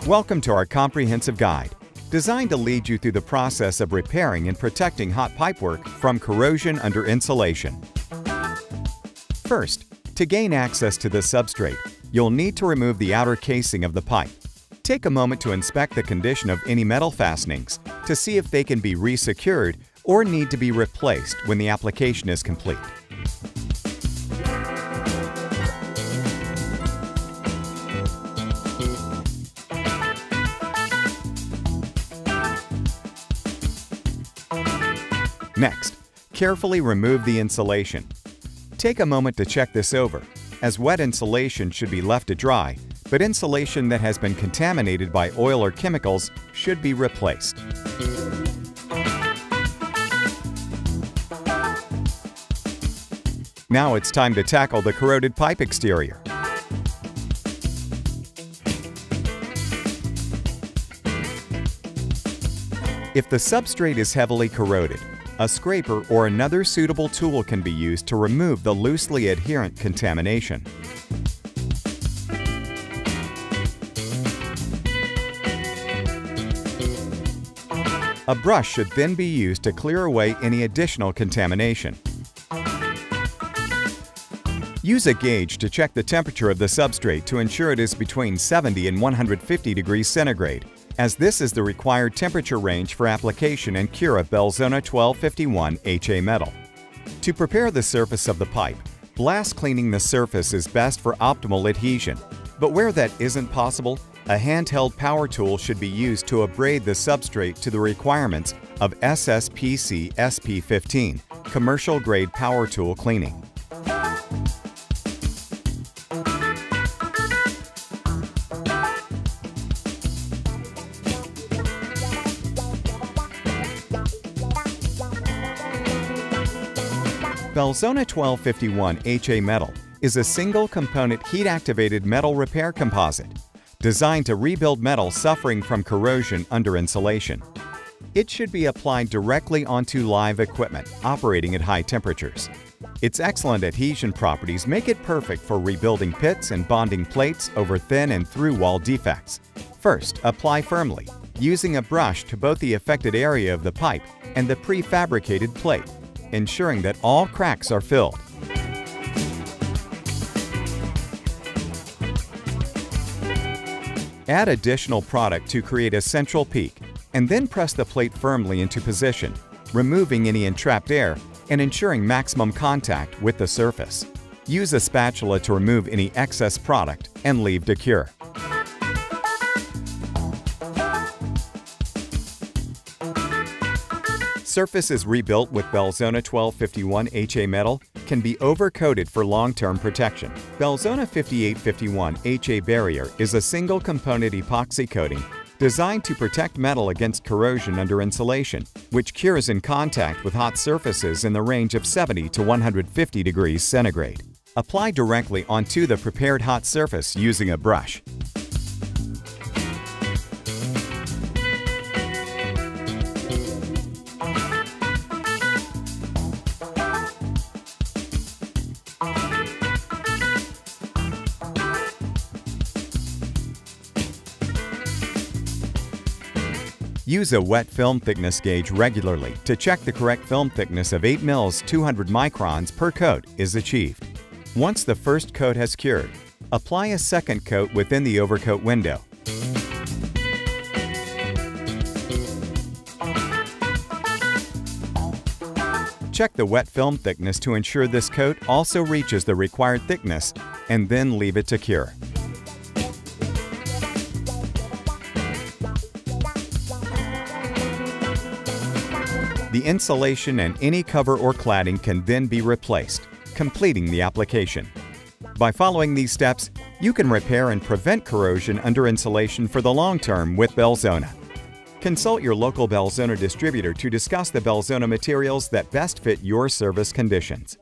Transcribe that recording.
Welcome to our comprehensive guide, designed to lead you through the process of repairing and protecting hot pipework from corrosion under insulation. First, to gain access to the substrate, you'll need to remove the outer casing of the pipe. Take a moment to inspect the condition of any metal fastenings to see if they can be resecured or need to be replaced when the application is complete. Next, carefully remove the insulation. Take a moment to check this over, as wet insulation should be left to dry, but insulation that has been contaminated by oil or chemicals should be replaced. Now it's time to tackle the corroded pipe exterior. If the substrate is heavily corroded, a scraper or another suitable tool can be used to remove the loosely adherent contamination. A brush should then be used to clear away any additional contamination. Use a gauge to check the temperature of the substrate to ensure it is between 70 and 150 degrees centigrade, as this is the required temperature range for application and cure of Belzona 1251 HA metal. To prepare the surface of the pipe, blast cleaning the surface is best for optimal adhesion, but where that isn't possible, a handheld power tool should be used to abrade the substrate to the requirements of SSPC SP15 commercial grade power tool cleaning. Belzona 1251 HA metal is a single-component heat-activated metal repair composite designed to rebuild metal suffering from corrosion under insulation. It should be applied directly onto live equipment operating at high temperatures. Its excellent adhesion properties make it perfect for rebuilding pits and bonding plates over thin and through-wall defects. First, apply firmly, using a brush to both the affected area of the pipe and the prefabricated plate, ensuring that all cracks are filled. Add additional product to create a central peak, and then press the plate firmly into position, removing any entrapped air and ensuring maximum contact with the surface. Use a spatula to remove any excess product and leave to cure. Surfaces rebuilt with Belzona 1251 HA metal can be overcoated for long-term protection. Belzona 5851 HA barrier is a single-component epoxy coating designed to protect metal against corrosion under insulation, which cures in contact with hot surfaces in the range of 70 to 150 degrees centigrade. Apply directly onto the prepared hot surface using a brush. Use a wet film thickness gauge regularly to check the correct film thickness of 8 mils 200 microns per coat is achieved. Once the first coat has cured, apply a second coat within the overcoat window. Check the wet film thickness to ensure this coat also reaches the required thickness, and then leave it to cure. The insulation and any cover or cladding can then be replaced, completing the application. By following these steps, you can repair and prevent corrosion under insulation for the long term with Belzona. Consult your local Belzona distributor to discuss the Belzona materials that best fit your service conditions.